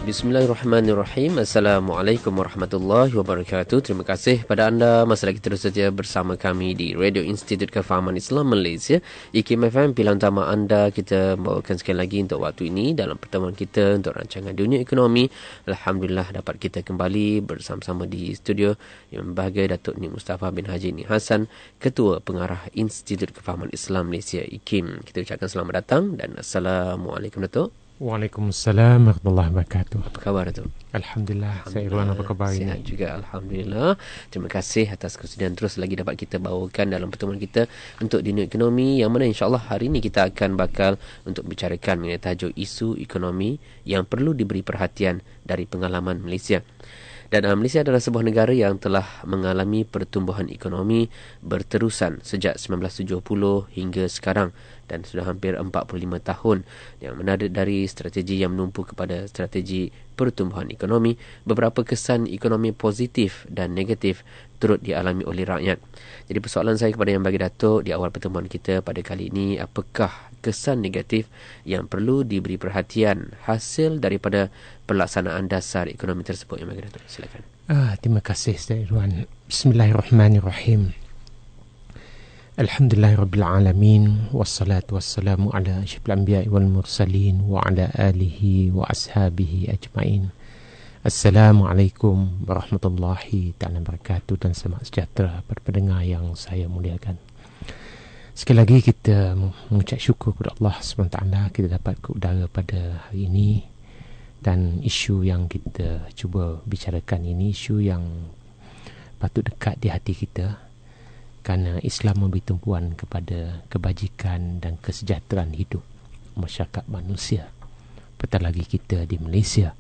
Bismillahirrahmanirrahim. Assalamualaikum warahmatullahi wabarakatuh. Terima kasih pada anda masih lagi terus saja bersama kami di Radio Institut Kefahaman Islam Malaysia, IKIM FM. Pilihan utama anda kita bawakan sekali lagi untuk waktu ini dalam pertemuan kita untuk rancangan Dunia Ekonomi. Alhamdulillah dapat kita kembali bersama-sama di studio yang berbahagia Datuk Nik Mustafa bin Haji Nik Hassan, Ketua Pengarah Institut Kefahaman Islam Malaysia, IKIM. Kita ucapkan selamat datang dan Assalamualaikum Datuk. Waalaikumsalam warahmatullahi wabarakatuh. Apa khabar Datuk? Alhamdulillah. Saya Irwan, apa khabar ini? Sihat juga, Alhamdulillah. Terima kasih atas kesudian terus lagi dapat kita bawakan dalam pertemuan kita untuk Dunia Ekonomi, yang mana insyaAllah hari ini kita akan bakal untuk bicarakan mengenai tajuk isu ekonomi yang perlu diberi perhatian dari pengalaman Malaysia. Dan Malaysia adalah sebuah negara yang telah mengalami pertumbuhan ekonomi berterusan sejak 1970 hingga sekarang dan sudah hampir 45 tahun, yang menarik dari strategi yang menumpu kepada strategi pertumbuhan ekonomi. Beberapa kesan ekonomi positif dan negatif turut dialami oleh rakyat. Jadi persoalan saya kepada Yang Bagi Datuk di awal pertemuan kita pada kali ini, apakah kesan negatif yang perlu diberi perhatian hasil daripada pelaksanaan dasar ekonomi tersebut? Yang Bagi Datuk, silakan. Terima kasih Ustaz Irwan. Bismillahirrahmanirrahim. Alhamdulillahirrabbilalamin. Wassalatu wassalamu ala asyrafil anbiya'i wal mursalin wa ala alihi wa ashabihi ajma'in. Assalamualaikum warahmatullahi ta'ala wabarakatuh, dan selamat sejahtera para pendengar yang saya muliakan. Sekali lagi kita mengucap syukur kepada Allah SWT kita dapat ke udara pada hari ini, dan isu yang kita cuba bicarakan ini isu yang patut dekat di hati kita, kerana Islam memberi tumpuan kepada kebajikan dan kesejahteraan hidup masyarakat manusia, apatah lagi kita di Malaysia.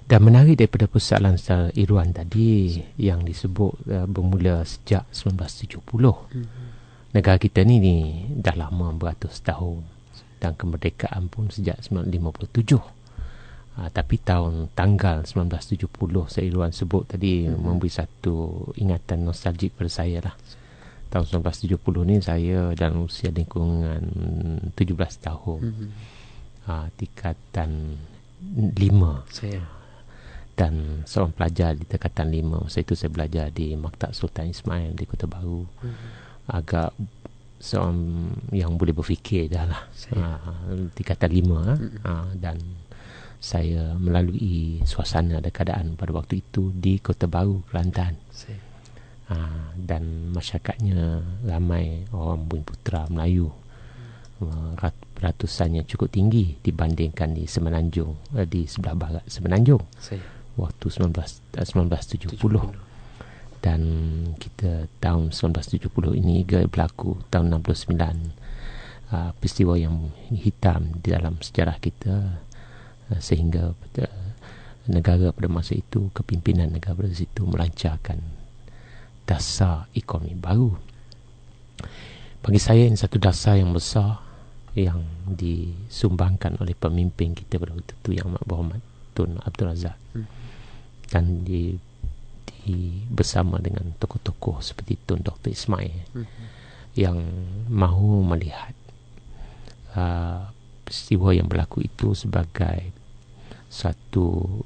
Dan menarik daripada persoalan Ustaz Irwan tadi yang disebut bermula sejak 1970. Negara kita ni dah lama beratus tahun, dan kemerdekaan pun sejak 1957. Tapi tanggal 1970 saya Irwan sebut tadi memberi satu ingatan nostalgik pada saya lah. Tahun 1970 ni saya dalam usia lingkungan 17 tahun. Tingkatan 5 saya, dan seorang pelajar di tingkatan 5. Masa itu saya belajar di Maktab Sultan Ismail di Kota Baru. Agak seorang yang boleh berfikir dah lah, tingkatan 5. Dan saya melalui suasana dan keadaan pada waktu itu di Kota Baru, Kelantan. Dan masyarakatnya ramai orang Bumiputera Melayu. Ratusannya cukup tinggi dibandingkan di Semenanjung, di sebelah barat Semenanjung waktu 1970. Dan kita tahun 1970 ini berlaku tahun 69, peristiwa yang hitam di dalam sejarah kita, sehingga negara pada masa itu, kepimpinan negara pada masa itu melancarkan dasar ekonomi baru. Bagi saya ini satu dasar yang besar yang disumbangkan oleh pemimpin kita pada waktu itu, Yang Amat Berhormat Tun Abdul Razak, dan bersama dengan tokoh-tokoh seperti Tun Dr. Ismail yang mahu melihat peristiwa yang berlaku itu sebagai satu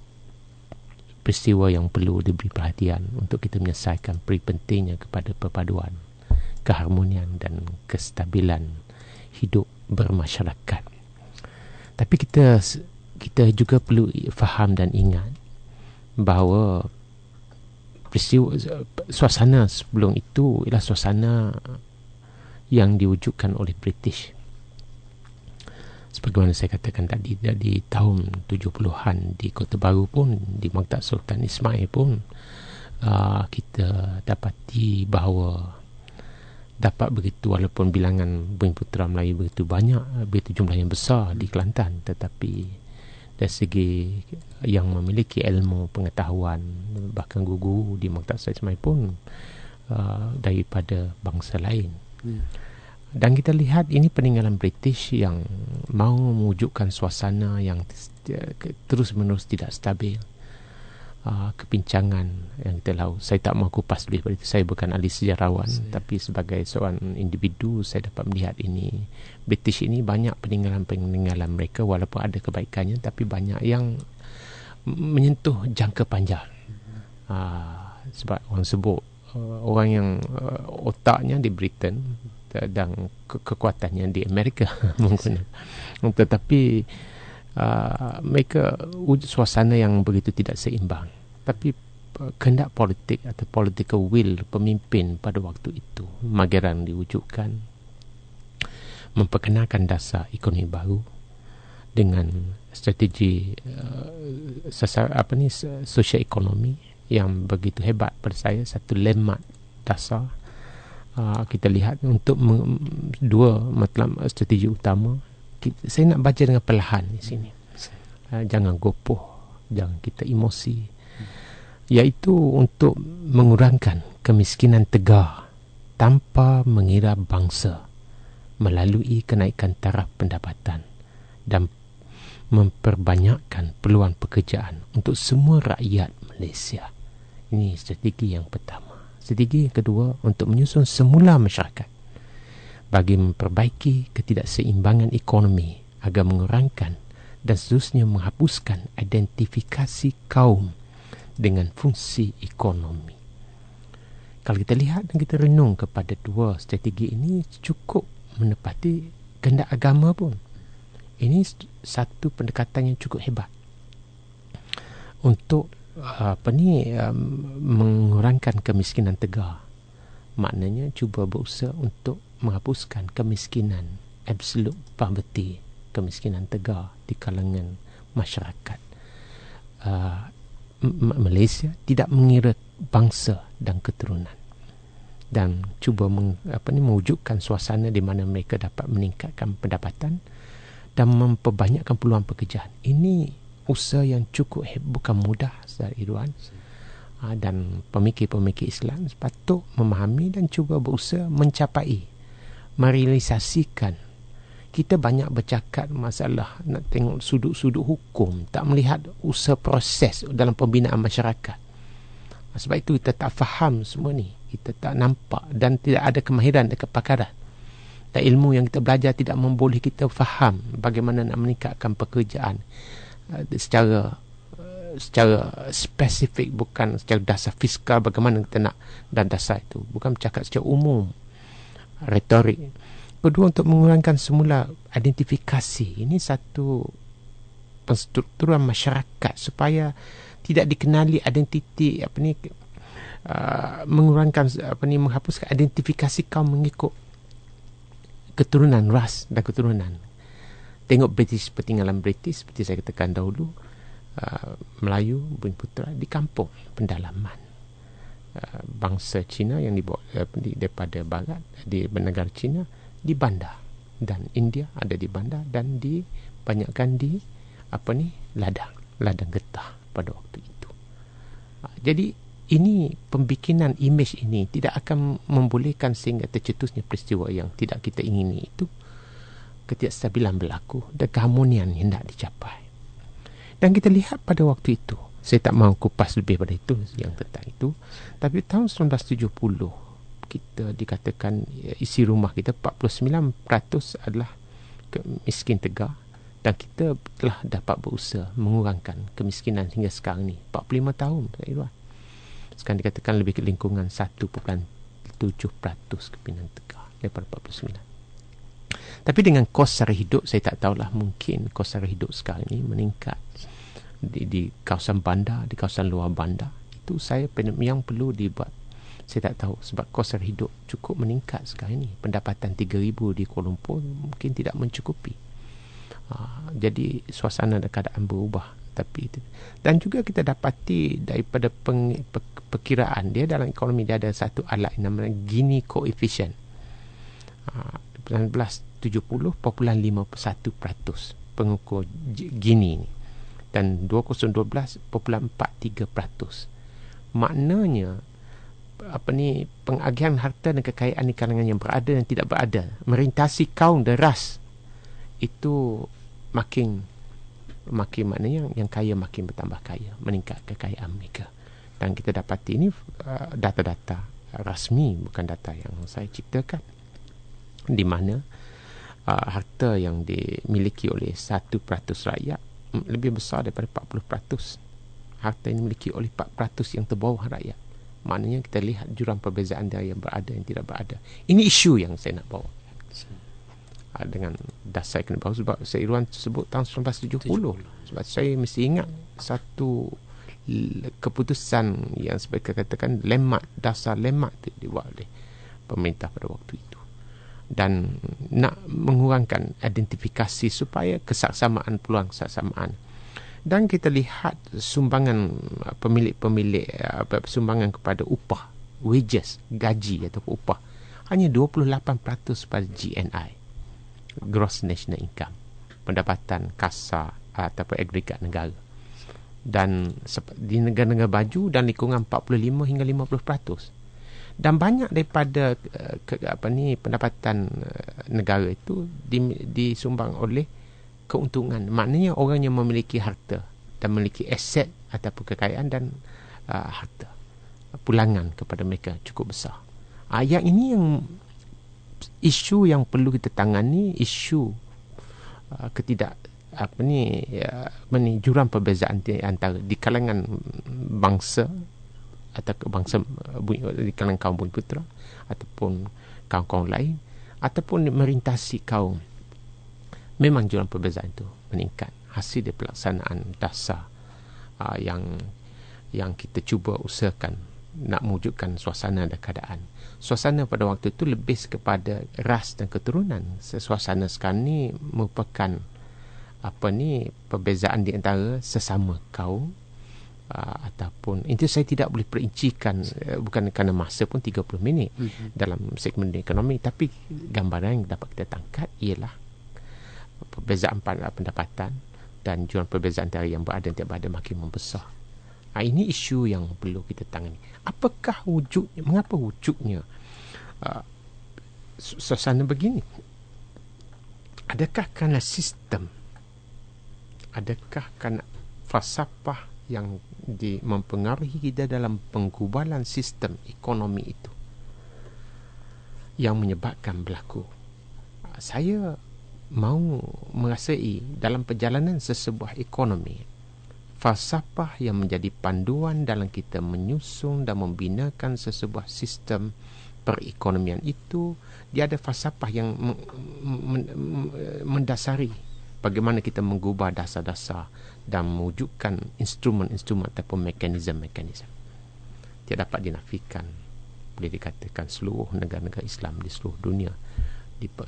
peristiwa yang perlu diberi perhatian untuk kita menyelesaikan peri pentingnya kepada perpaduan, keharmonian dan kestabilan hidup bermasyarakat. Tapi kita juga perlu faham dan ingat bahawa suasana sebelum itu ialah suasana yang diwujudkan oleh British. Sebagaimana saya katakan tadi, di tahun 70-an di Kota Baru pun, di Maktab Sultan Ismail pun, kita dapati bahawa dapat begitu, walaupun bilangan Bumiputera Melayu begitu banyak, begitu jumlah yang besar di Kelantan, tetapi dari segi yang memiliki ilmu pengetahuan, bahkan guru di Maktab Sultan Ismail pun daripada bangsa lain. Dan kita lihat ini peninggalan British yang mahu mewujudkan suasana yang terus-menerus tidak stabil, kepincangan yang kita tahu. Saya tak mahu kupas lebih daripada itu. Saya bukan ahli sejarawan, tapi sebagai seorang individu saya dapat melihat ini. British ini banyak peninggalan-peninggalan mereka, walaupun ada kebaikannya, tapi banyak yang menyentuh jangka panjang. Sebab orang sebut orang yang otaknya di Britain dan kekuatannya di Amerika menggunakan. Tetapi mereka suasana yang begitu tidak seimbang, tapi kehendak politik atau political will pemimpin pada waktu itu mageran diwujudkan, memperkenalkan dasar ekonomi baru dengan strategi sosial ekonomi yang begitu hebat pada saya. Satu landmark dasar kita lihat untuk dua matlamat strategi utama. Saya nak baca dengan perlahan di sini. Jangan gopoh, jangan kita emosi. Iaitu untuk mengurangkan kemiskinan tegar tanpa mengira bangsa melalui kenaikan taraf pendapatan dan memperbanyakkan peluang pekerjaan untuk semua rakyat Malaysia. Ini strategi yang pertama. Strategi yang kedua, untuk menyusun semula masyarakat bagi memperbaiki ketidakseimbangan ekonomi agar mengurangkan dan seterusnya menghapuskan identifikasi kaum dengan fungsi ekonomi. Kalau kita lihat dan kita renung kepada dua strategi ini, cukup menepati kehendak agama pun. Ini satu pendekatan yang cukup hebat untuk mengurangkan kemiskinan tegar. Maknanya cuba berusaha untuk menghapuskan kemiskinan absolute poverty, kemiskinan tegar di kalangan masyarakat. Malaysia tidak mengira bangsa dan keturunan, dan cuba mewujudkan suasana di mana mereka dapat meningkatkan pendapatan dan memperbanyakkan peluang pekerjaan. Ini usaha yang cukup bukan mudah, Ustaz Irwan. Dan pemikir-pemikir Islam sepatut memahami dan cuba berusaha mencapai, merealisasikan. Kita banyak bercakap masalah nak tengok sudut-sudut hukum, tak melihat usaha proses dalam pembinaan masyarakat. Sebab itu kita tak faham semua ni, kita tak nampak dan tidak ada kemahiran dan kepakaran. Dan ilmu yang kita belajar tidak memboleh kita faham bagaimana nak meningkatkan pekerjaan secara spesifik, bukan secara dasar fiskal bagaimana kita nak, dan dasar itu bukan bercakap secara umum, retorik. Kedua, untuk mengurangkan semula identifikasi. Ini satu penstrukturan masyarakat supaya tidak dikenali identiti mengurangkan menghapuskan identifikasi kaum mengikut keturunan, ras dan keturunan. Tengok British, peninggalan British seperti saya katakan dahulu, Melayu, Bumi Putera di kampung pendalaman. Bangsa Cina yang dibawa daripada barat di negara Cina di bandar, dan India ada di bandar dan dibanyakkan di ladang getah pada waktu itu. Jadi ini pembikinan imej ini tidak akan membolehkan sehingga tercetusnya peristiwa yang tidak kita ingini itu. Ketidakstabilan berlaku dan keharmonian hendak dicapai. Dan kita lihat pada waktu itu, saya tak mahu kupas lebih pada itu yang tentang itu, tapi tahun 1970 kita dikatakan isi rumah kita 49% adalah miskin tegar, dan kita telah dapat berusaha mengurangkan kemiskinan hingga sekarang ni 45 tahun. Sekarang dikatakan lebih ke lingkungan 1.7% kemiskinan tegar daripada 49. Tapi dengan kos sara hidup, saya tak tahulah, mungkin kos sara hidup sekarang ini meningkat di kawasan bandar, di kawasan luar bandar. Itu saya yang perlu dibuat. Saya tak tahu sebab kos sara hidup cukup meningkat sekarang ini. Pendapatan 3,000 di Kuala Lumpur mungkin tidak mencukupi. Jadi suasana dan keadaan berubah. Tapi dan juga kita dapati daripada perkiraan dia dalam ekonomi, dia ada satu alat yang namanya Gini Coefficient. 1970 51% pengukur Gini ni, dan 2012 43%. Maknanya pengagihan harta dan kekayaan di kalangan yang berada dan tidak berada, merintasi kaum dan ras, itu makin makin maknanya yang kaya makin bertambah kaya, meningkat kekayaan mereka. Dan kita dapati ini data-data rasmi, bukan data yang saya ciptakan, di mana harta yang dimiliki oleh 1% rakyat lebih besar daripada 40%. Harta yang dimiliki oleh 4% yang terbawah rakyat. Maknanya kita lihat jurang perbezaan dia yang berada, yang tidak berada. Ini isu yang saya nak bawa dengan dasar ekonomi baru, sebab seiruan tersebut tahun 1970. Sebab saya mesti ingat satu keputusan yang sebagai katakan dasar lemak itu dibuat oleh pemerintah pada waktu itu, dan nak mengurangkan identifikasi supaya kesaksamaan, peluang kesaksamaan. Dan kita lihat sumbangan pemilik-pemilik sumbangan kepada upah, wages, gaji atau upah hanya 28% pada GNI, Gross National Income, pendapatan kasar ataupun agregat negara. Dan di negara-negara baju dan lingkungan 45 hingga 50%. Dan banyak daripada pendapatan negara itu disumbang oleh keuntungan. Maknanya orang yang memiliki harta dan memiliki aset ataupun kekayaan dan harta, pulangan kepada mereka cukup besar. Yang ini yang isu yang perlu kita tangani, isu jurang perbezaan antara di kalangan bangsa atau bangsa di kalangan kaum Bumi Putra ataupun kaum-kaum lain, ataupun merintasi kaum. Memang jurang perbezaan itu meningkat hasil dari pelaksanaan dasar yang kita cuba usahakan nak mewujudkan suasana dan keadaan. Suasana pada waktu itu lebih kepada ras dan keturunan. Suasana sekarang ni merupakan perbezaan di antara sesama kaum, ataupun itu saya tidak boleh perincikan, bukan kerana masa pun 30 minit dalam segmen ekonomi, tapi gambaran yang dapat kita tangkap ialah perbezaan pendapatan dan jurang perbezaan antara yang berada dan tidak berada makin membesar. Ini isu yang perlu kita tangani. Apakah wujudnya? Mengapa wujudnya suasana begini? Adakah kerana sistem? Adakah kerana falsafah yang mempengaruhi kita dalam penggubalan sistem ekonomi itu yang menyebabkan berlaku? Saya mahu merasai dalam perjalanan sesebuah ekonomi, falsafah yang menjadi panduan dalam kita menyusun dan membinakan sesebuah sistem perekonomian itu, dia ada falsafah yang mendasari bagaimana kita mengubah dasar-dasar dan mewujudkan instrumen-instrumen ataupun mekanisme-mekanisme. Tidak dapat dinafikan, boleh dikatakan seluruh negara-negara Islam di seluruh dunia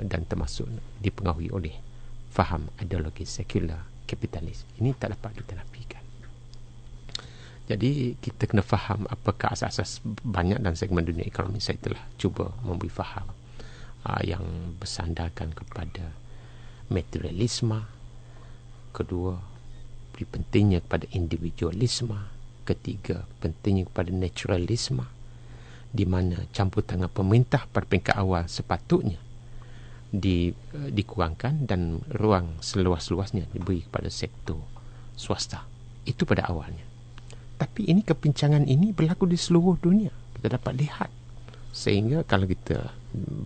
dan termasuk dipengaruhi oleh faham ideologi sekular kapitalis. Ini tak dapat kita nafikan. Jadi kita kena faham apakah asas-asas banyak dalam segmen dunia ekonomi. Saya telah cuba memberi faham yang bersandarkan kepada materialisme. Kedua, pentingnya kepada individualisme. Ketiga, pentingnya kepada naturalisme, di mana campur tangan pemerintah pada peringkat awal sepatutnya dikurangkan dan ruang seluas-luasnya diberi kepada sektor swasta. Itu pada awalnya. Tapi ini kepincangan ini berlaku di seluruh dunia. Kita dapat lihat. Sehingga kalau kita,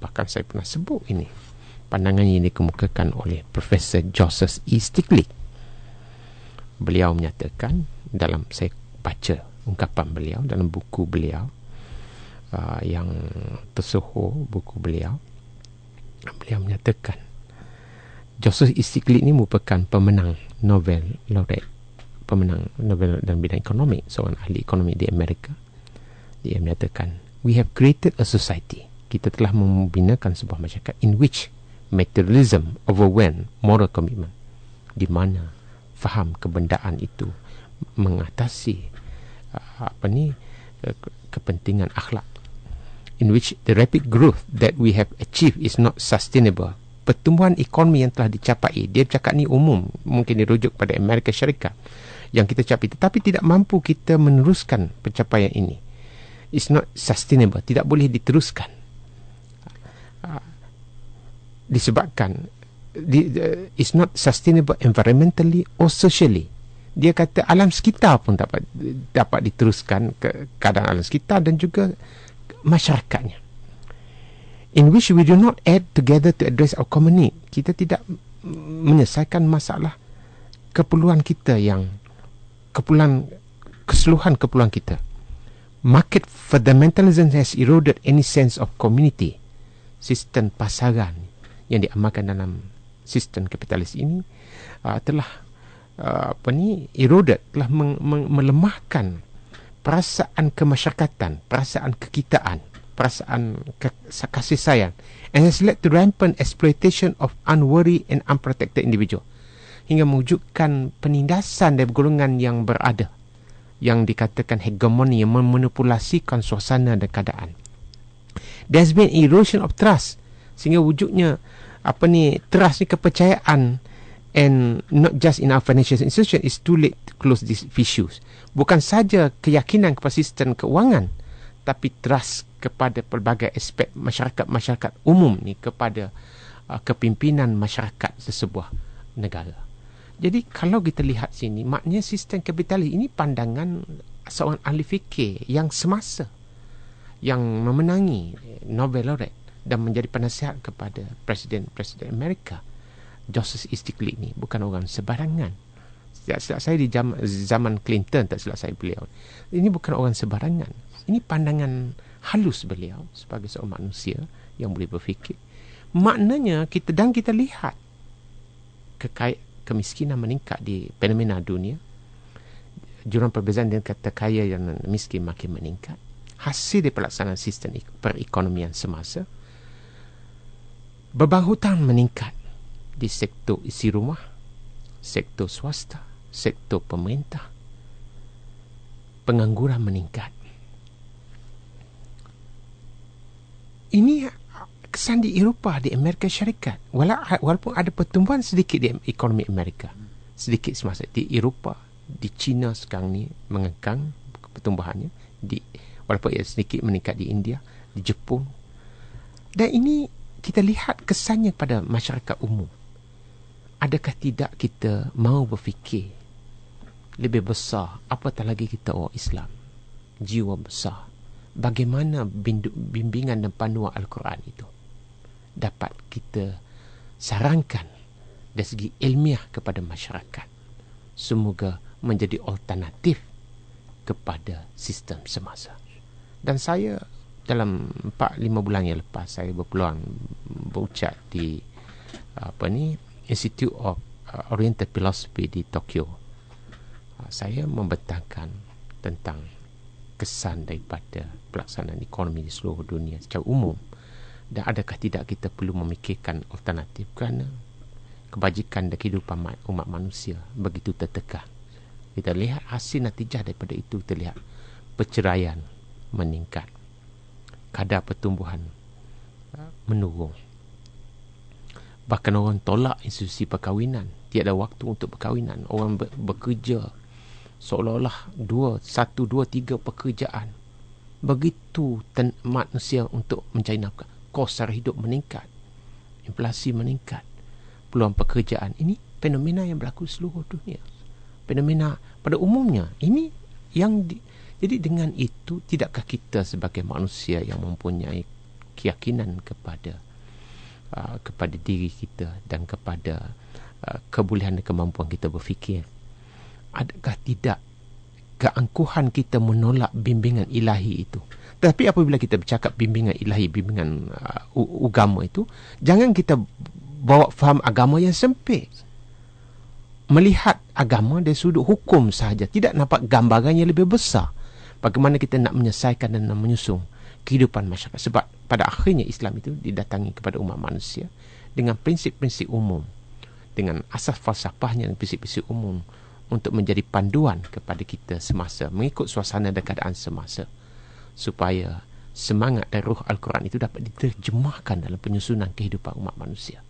bahkan saya pernah sebut ini, pandangan yang dikemukakan oleh Profesor Joseph E. Stiglitz. Beliau menyatakan, dalam saya baca ungkapan beliau dalam buku beliau yang tersohor, buku beliau menyatakan Joseph E. Stiglitz ini merupakan pemenang Nobel laureate, pemenang Nobel dalam bidang ekonomi, seorang ahli ekonomi di Amerika. Dia menyatakan, we have created a society, kita telah membinakan sebuah masyarakat in which materialism overwhelm moral commitment, di mana faham kebendaan itu mengatasi kepentingan akhlak, in which the rapid growth that we have achieved is not sustainable. Pertumbuhan ekonomi yang telah dicapai, dia cakap ni umum, mungkin dirujuk pada Amerika Syarikat yang kita capai, tetapi tidak mampu kita meneruskan pencapaian ini. It's not sustainable, tidak boleh diteruskan, disebabkan is not sustainable environmentally or socially. Dia kata alam sekitar pun dapat diteruskan ke keadaan alam sekitar dan juga masyarakatnya. In which we do not add together to address our common need. Kita tidak menyelesaikan masalah keperluan kita keseluruhan keperluan kita. Market fundamentalism has eroded any sense of community. Sistem pasaran yang diamalkan dalam sistem kapitalis ini telah eroded, telah melemahkan perasaan kemasyarakatan, perasaan kekitaan, perasaan kasih sayang, and has led to rampant exploitation of unworried and unprotected individual, hingga mewujudkan penindasan dari golongan yang berada, yang dikatakan hegemoni, yang memanipulasikan suasana dan keadaan. There's been erosion of trust, sehingga wujudnya trust ni, kepercayaan, and not just in our financial institution. It's too late to close these issues. Bukan saja keyakinan kepada sistem keuangan, tapi trust kepada pelbagai aspek masyarakat umum ni, kepada kepimpinan masyarakat sesebuah negara. Jadi kalau kita lihat sini, maknanya sistem kapitalis ini pandangan seorang ahli fikir yang semasa, yang memenangi Nobel laureate dan menjadi penasihat kepada Presiden Amerika. Joseph Stiglitz ni bukan orang sebarangan. Tak silap saya di zaman Clinton, tak silap saya beliau. Ini bukan orang sebarangan. Ini pandangan halus beliau sebagai seorang manusia yang boleh berfikir. Maknanya kita lihat kemiskinan meningkat di fenomena dunia. Jurang perbezaan dengan kata kaya dan miskin makin meningkat. Hasil dari pelaksanaan sistem perekonomian semasa. Beban hutang meningkat di sektor isi rumah, sektor swasta, sektor pemerintah. Pengangguran meningkat. Ini kesan di Eropah, di Amerika Syarikat. Walaupun ada pertumbuhan sedikit di ekonomi Amerika, sedikit semasa di Eropah, di China sekarang ni mengekang pertumbuhannya, walaupun ia sedikit meningkat di India, di Jepun. Dan ini kita lihat kesannya pada masyarakat umum. Adakah tidak kita mau berfikir lebih besar, apatah lagi kita orang Islam, jiwa besar, bagaimana bimbingan dan panduan Al-Quran itu dapat kita sarankan dari segi ilmiah kepada masyarakat, semoga menjadi alternatif kepada sistem semasa. Dan saya dalam 4-5 bulan yang lepas, saya berpeluang berucap di Institute of Oriental Philosophy di Tokyo. Saya membentangkan tentang kesan daripada pelaksanaan ekonomi di seluruh dunia secara umum, dan adakah tidak kita perlu memikirkan alternatif, kerana kebajikan dan kehidupan umat manusia begitu tertekan. Kita lihat hasil natijah daripada itu. Kita lihat perceraian meningkat, kadar pertumbuhan menurun, bahkan orang tolak institusi perkahwinan, tiada waktu untuk perkahwinan. Orang bekerja seolah-olah 1, 2, 3 pekerjaan. Begitu manusia untuk mencari nafkah. Kos sara hidup meningkat, inflasi meningkat, peluang pekerjaan. Ini fenomena yang berlaku di seluruh dunia. Fenomena pada umumnya. Ini yang jadi dengan itu, tidakkah kita sebagai manusia yang mempunyai keyakinan kepada diri kita dan kepada kebolehan dan kemampuan kita berfikir, adakah tidak keangkuhan kita menolak bimbingan ilahi itu? Tapi apabila kita bercakap bimbingan ilahi, bimbingan agama itu, jangan kita bawa faham agama yang sempit. Melihat agama dari sudut hukum sahaja, tidak nampak gambarannya lebih besar. Bagaimana kita nak menyelesaikan dan menyusung kehidupan masyarakat. Sebab pada akhirnya Islam itu didatangi kepada umat manusia dengan prinsip-prinsip umum, dengan asas falsafahnya dan prinsip-prinsip umum, untuk menjadi panduan kepada kita semasa, mengikut suasana dan keadaan semasa, supaya semangat dan ruh Al-Quran itu dapat diterjemahkan dalam penyusunan kehidupan umat manusia.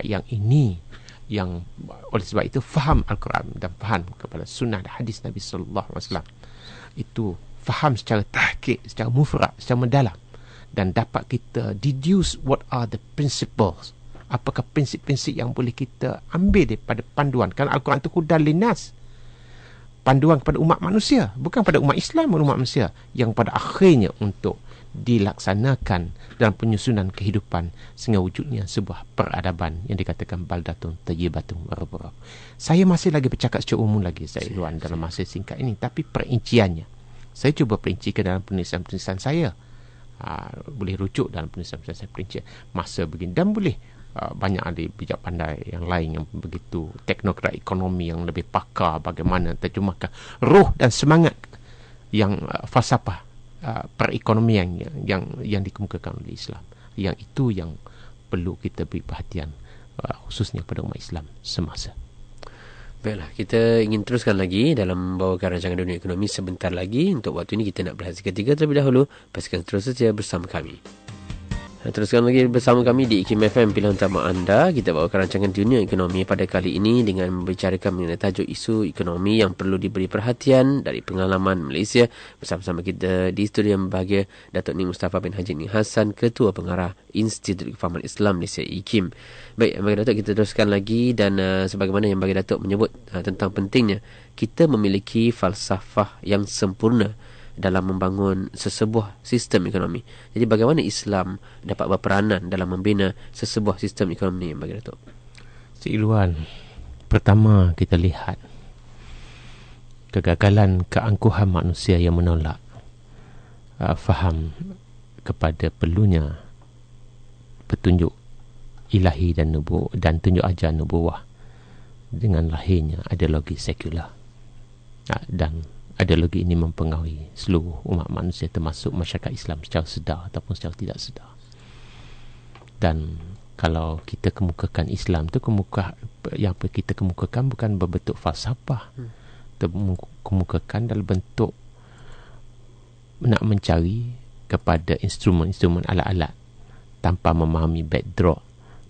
Yang ini, yang oleh sebab itu faham Al-Quran dan faham kepada sunnah dan hadis Nabi SAW itu faham secara tahqiq, secara mufrad, secara mendalam, dan dapat kita deduce what are the principles Apakah prinsip-prinsip yang boleh kita ambil daripada panduan? Kan Al-Quran itu hudan linnas, panduan kepada umat manusia, bukan pada umat Islam, umat manusia, yang pada akhirnya untuk dilaksanakan dalam penyusunan kehidupan sehingga wujudnya sebuah peradaban yang dikatakan baldatun tayyibatun warabara. Saya masih lagi bercakap secara umum lagi, saya Luan, dalam masa singkat ini, tapi perinciannya saya cuba perincikan dalam penulisan-penulisan saya. Boleh rujuk dalam penulisan-penulisan saya perincian masa begini, dan boleh banyak ada bijak pandai yang lain yang begitu teknokrat ekonomi yang lebih pakar bagaimana terjemahkan roh dan semangat yang falsafah perekonomian yang dikemukakan oleh Islam. Yang itu yang perlu kita beri perhatian khususnya pada umat Islam semasa. Baiklah, kita ingin teruskan lagi dalam membawakan rancangan Dunia Ekonomi sebentar lagi. Untuk waktu ini kita nak berehat seketika terlebih dahulu. Pastikan terus saja bersama kami. Teruskan lagi bersama kami di IKIM FM, pilihan utama anda. Kita bawakan rancangan Dunia Ekonomi pada kali ini dengan membicarakan mengenai tajuk isu ekonomi yang perlu diberi perhatian dari pengalaman Malaysia. Bersama-sama kita di studio yang berbahagia Datuk Nik Mustafa bin Haji Nik Hassan, Ketua Pengarah Institut Kefahaman Islam Malaysia IKIM. Baik, bagi Datuk kita teruskan lagi, dan sebagaimana yang bagi Datuk menyebut tentang pentingnya kita memiliki falsafah yang sempurna dalam membangun sesebuah sistem ekonomi. Jadi bagaimana Islam dapat berperanan dalam membina sesebuah sistem ekonomi yang bagi Datuk? Cik Luan, pertama kita lihat kegagalan keangkuhan manusia yang menolak faham kepada perlunya petunjuk ilahi dan tunjuk ajar nubuwah dengan lahirnya ideologi sekular. Dan ideologi ini mempengaruhi seluruh umat manusia, termasuk masyarakat Islam secara sedar ataupun secara tidak sedar. Dan kalau kita kemukakan Islam tu, yang kita kemukakan bukan berbentuk falsafah, kemukakan dalam bentuk nak mencari kepada instrumen-instrumen alat-alat tanpa memahami backdrop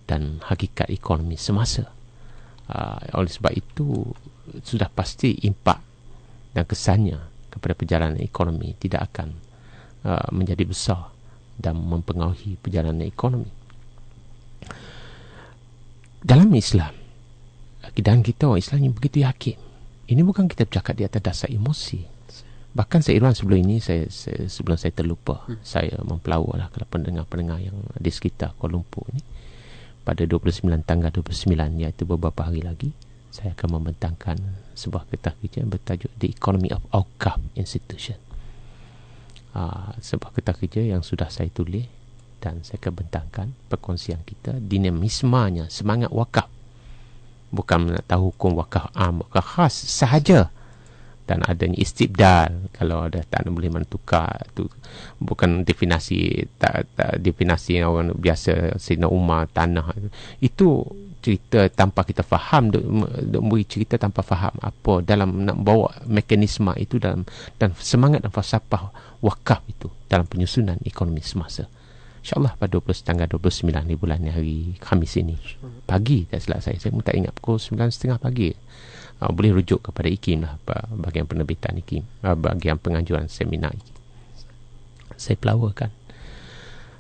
dan hakikat ekonomi semasa. Oleh sebab itu sudah pasti impak dan kesannya kepada perjalanan ekonomi tidak akan menjadi besar dan mempengaruhi perjalanan ekonomi. Dalam Islam, akidah kita orang Islam yang begitu yakin. Ini bukan kita bercakap di atas dasar emosi. Bahkan saya Irwan sebelum ini, sebelum saya terlupa, saya mempelawak lah kepada pendengar-pendengar yang di sekitar Kuala Lumpur ini. Pada 29 tanggal 29, iaitu beberapa hari lagi, saya akan membentangkan sebuah kertas kerja yang bertajuk The Economy of Outcome Institution. Sebuah kertas kerja yang sudah saya tulis dan saya akan bentangkan perkongsian kita, dinamismanya semangat wakaf. Bukan nak tahu hukum wakaf am, wakaf khas sahaja. Dan adanya istibdal, kalau ada tak boleh menukar, tu bukan definisi definisi yang orang biasa Sayyidina Umar tanah itu cerita tanpa kita faham, beri cerita tanpa faham apa dalam nak bawa mekanisme itu dalam, dan semangat dan falsafah wakaf itu dalam penyusunan ekonomi semasa. InsyaAllah pada tanggal 29 di bulan hari Khamis ini pagi, tak silap saya pun tak ingat, pukul 9.30 pagi. Boleh rujuk kepada IKIM lah, bahagian penerbitan IKIM, bahagian pengajuan seminar IKIM. Saya pelawakan.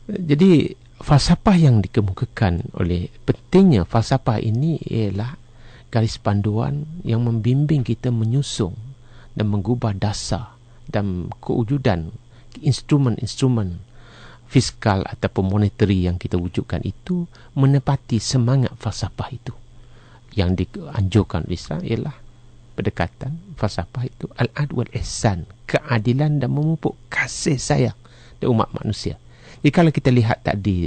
Jadi falsafah yang dikemukakan oleh, pentingnya falsafah ini ialah garis panduan yang membimbing kita menyusung dan mengubah dasar dan kewujudan instrumen-instrumen fiskal ataupun monetary yang kita wujudkan itu menepati semangat falsafah itu. Yang dianjurkan oleh Islam ialah pendekatan falsafah itu al-ad wal ihsan, keadilan dan memupuk kasih sayang dari umat manusia. Jadi kalau kita lihat tadi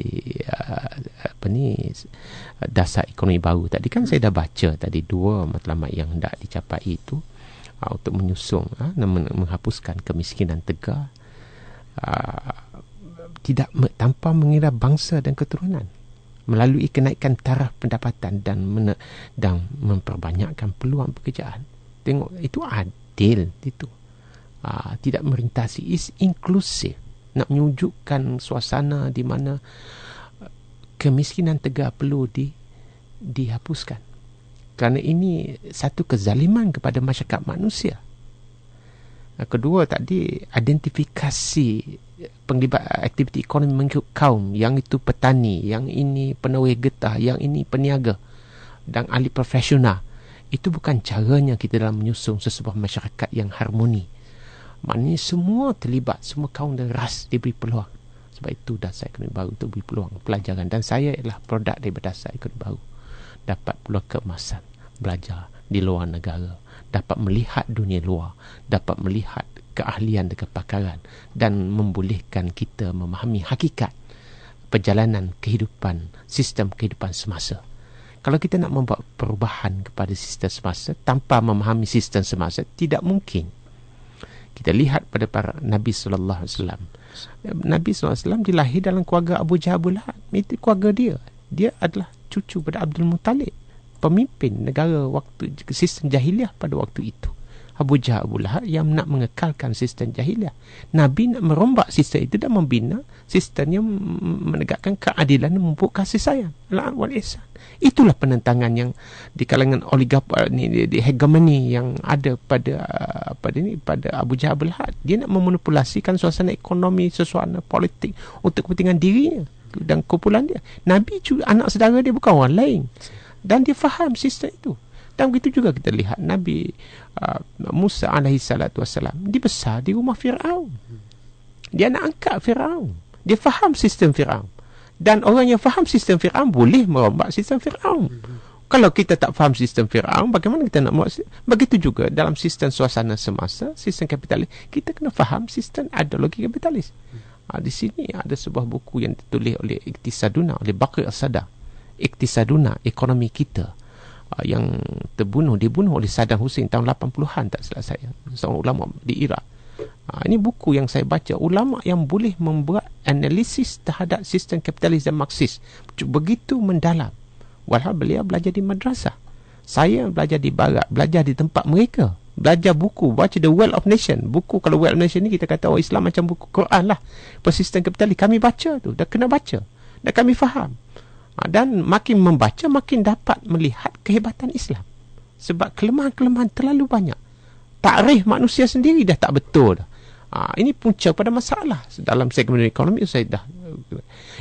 dasar ekonomi baru tadi, kan saya dah baca tadi dua matlamat yang hendak dicapai itu untuk menyusung dan menghapuskan kemiskinan tegar tanpa mengira bangsa dan keturunan, melalui kenaikan taraf pendapatan dan memperbanyakkan peluang pekerjaan. Tengok, itu adil itu. Tidak merintasi, is inklusif, nak menyujukkan suasana di mana kemiskinan tegar perlu dihapuskan. Kerana ini satu kezaliman kepada masyarakat manusia. Kedua tadi, identifikasi penglibat aktiviti ekonomi mengikut kaum, yang itu petani, yang ini penawir getah, yang ini peniaga dan ahli profesional. Itu bukan caranya kita dalam menyusung sesebuah masyarakat yang harmoni. Maknanya semua terlibat, semua kaum dan ras diberi peluang. Sebab itu dasar ekonomi baru itu beri peluang pelajaran. Dan saya ialah produk daripada dasar ekonomi baru. Dapat peluang keemasan, belajar di luar negara, dapat melihat dunia luar, dapat melihat keahlian dan kepakaran, dan membolehkan kita memahami hakikat perjalanan kehidupan, sistem kehidupan semasa. Kalau kita nak membuat perubahan kepada sistem semasa tanpa memahami sistem semasa, tidak mungkin. Kita lihat pada para Nabi SAW. Nabi SAW dilahir dalam keluarga Abu Jahal Abu Lahab. Itu keluarga dia. Dia adalah cucu pada Abdul Muttalib, pemimpin negara waktu sistem jahiliah pada waktu itu. Abu Jahal Abu Lahab yang nak mengekalkan sistem jahiliah. Nabi nak merombak sistem itu dan membina sistem yang menegakkan keadilan dan memupuk kasih sayang, al-'adl wal ihsan. Itulah penentangan yang di kalangan oligarki ni, di hegemoni yang ada pada pada Abu Jahal Abu Lahab. Dia nak memanipulasikan suasana ekonomi, suasana politik untuk kepentingan dirinya dan kumpulan dia. Nabi juga anak saudara dia, bukan orang lain, dan dia faham sistem itu. Dan begitu juga kita lihat Nabi Musa alaihi salatu wassalam, dia besar di rumah Firaun. Dia nak angkat Firaun. Dia faham sistem Firaun. Dan orang yang faham sistem Firaun boleh merombak sistem Firaun. Kalau kita tak faham sistem Firaun, bagaimana kita nak buat? Begitu juga dalam sistem suasana semasa, sistem kapitalis, kita kena faham sistem ideologi kapitalis. Di sini ada sebuah buku yang ditulis oleh Iktisaduna, oleh Baqir As-Sadar. Iktisaduna, ekonomi kita, yang dibunuh oleh Saddam Hussein tahun 80-an, tak salah saya, seorang ulama di Iraq. Ini buku yang saya baca, ulama yang boleh membuat analisis terhadap sistem kapitalis dan Marxis begitu mendalam. Walhal beliau belajar di madrasah, saya belajar di barat, belajar di tempat mereka, belajar buku, baca The Wealth of Nation. Buku, kalau Wealth of Nation ni kita kata orang Islam macam buku Quran lah, persistem kapitalis. Kami baca tu, dah kena baca, dan kami faham. Dan makin membaca, makin dapat melihat kehebatan Islam. Sebab kelemahan-kelemahan terlalu banyak. Takrif manusia sendiri dah tak betul dah. Ini punca pada masalah. Dalam segmen ekonomi saya dah.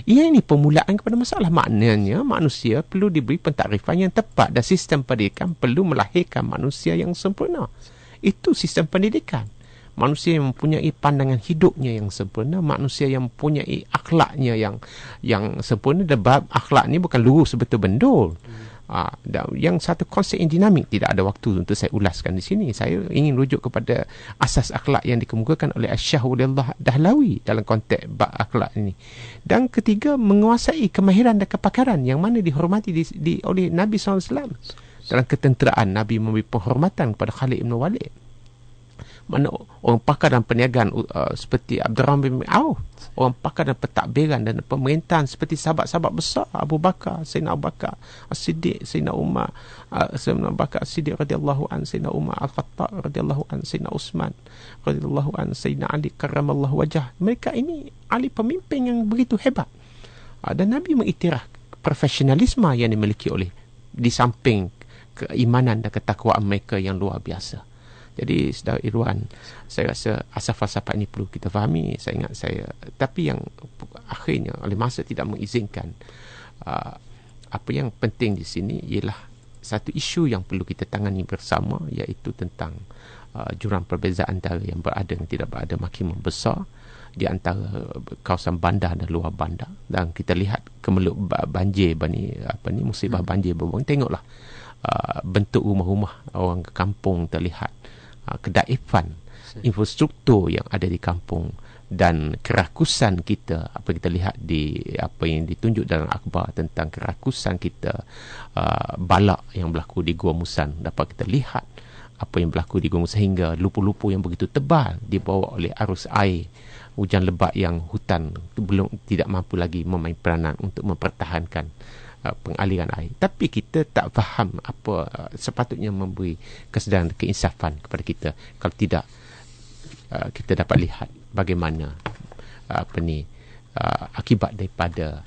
Ini permulaan kepada masalah. Maknanya manusia perlu diberi pentakrifan yang tepat, dan sistem pendidikan perlu melahirkan manusia yang sempurna. Itu sistem pendidikan. Manusia yang mempunyai pandangan hidupnya yang sempurna, manusia yang mempunyai akhlaknya yang sempurna. Dan bab akhlak ni bukan lurus sebetul bendul. Yang satu konsep yang dinamik, tidak ada waktu untuk saya ulaskan di sini. Saya ingin rujuk kepada asas akhlak yang dikemukakan oleh Syekh Waliullah Dahlawi dalam konteks bab akhlak ini. Dan ketiga, menguasai kemahiran dan kepakaran yang mana dihormati oleh Nabi SAW. Dalam ketenteraan, Nabi memberi penghormatan kepada Khalid bin Walid. Mana orang pakar dalam perniagaan seperti Abdurrahman bin Auf, orang pakar dalam pentadbiran dan pemerintahan seperti sahabat-sahabat besar Abu Bakar, Sayyidina Abu Bakar As-Siddiq, Sayyidina Umar, Sayyidina Abu Bakar As-Siddiq radhiyallahu an, Sayyidina Umar Al-Khattab radhiyallahu an, Sayyidina Utsman radhiyallahu an, Sayyidina Ali karramallahu wajah. Mereka ini ahli pemimpin yang begitu hebat. Dan Nabi mengiktiraf profesionalisme yang dimiliki oleh, di samping keimanan dan ketakwaan mereka yang luar biasa. Jadi saudara Irwan, saya rasa asas falsafah ini perlu kita fahami. Tapi yang akhirnya oleh masa tidak mengizinkan. Apa yang penting di sini ialah satu isu yang perlu kita tangani bersama, iaitu tentang jurang perbezaan antara yang berada dan tidak berada makin membesar di antara kawasan bandar dan luar bandar. Dan kita lihat kemeluk banjir musibah banjir berbuang. Tengoklah bentuk rumah-rumah orang kampung terlihat, kedaifan infrastruktur yang ada di kampung, dan kerakusan kita. Apa kita lihat di apa yang ditunjuk dalam akhbar tentang kerakusan kita, balak yang berlaku di Gua Musan, dapat kita lihat apa yang berlaku di Gua Musan, sehingga lumpur-lumpur yang begitu tebal dibawa oleh arus air hujan lebat yang hutan belum tidak mampu lagi memain peranan untuk mempertahankan pengaliran air. Tapi kita tak faham apa sepatutnya memberi kesedaran keinsafan kepada kita. Kalau tidak, kita dapat lihat bagaimana akibat daripada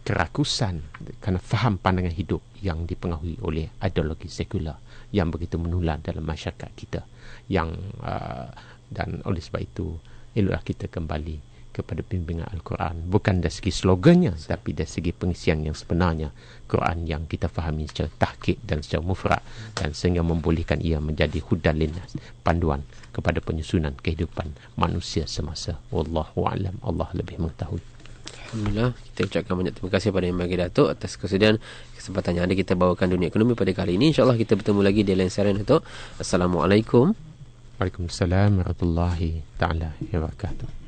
kerakusan kerana faham pandangan hidup yang dipengaruhi oleh ideologi sekular yang begitu menular dalam masyarakat kita, yang Dan oleh sebab itu, eloklah kita kembali kepada bimbingan Al-Quran, bukan dari segi slogannya, tapi dari segi pengisian yang sebenarnya, Quran yang kita fahami secara tahqiq dan secara mufrad, dan sehingga membolehkan ia menjadi hudan linnas, panduan kepada penyusunan kehidupan manusia semasa. Wallahu a'lam, Allah lebih mengetahui. Alhamdulillah, kita ucapkan banyak terima kasih pada Imam Datuk atas kesediaan kesempatan yang ada kita bawakan dunia ekonomi pada kali ini. InsyaAllah kita bertemu lagi di lain siaran, Datuk. Assalamualaikum. Waalaikumsalam warahmatullahi ta'ala wabarakatuh.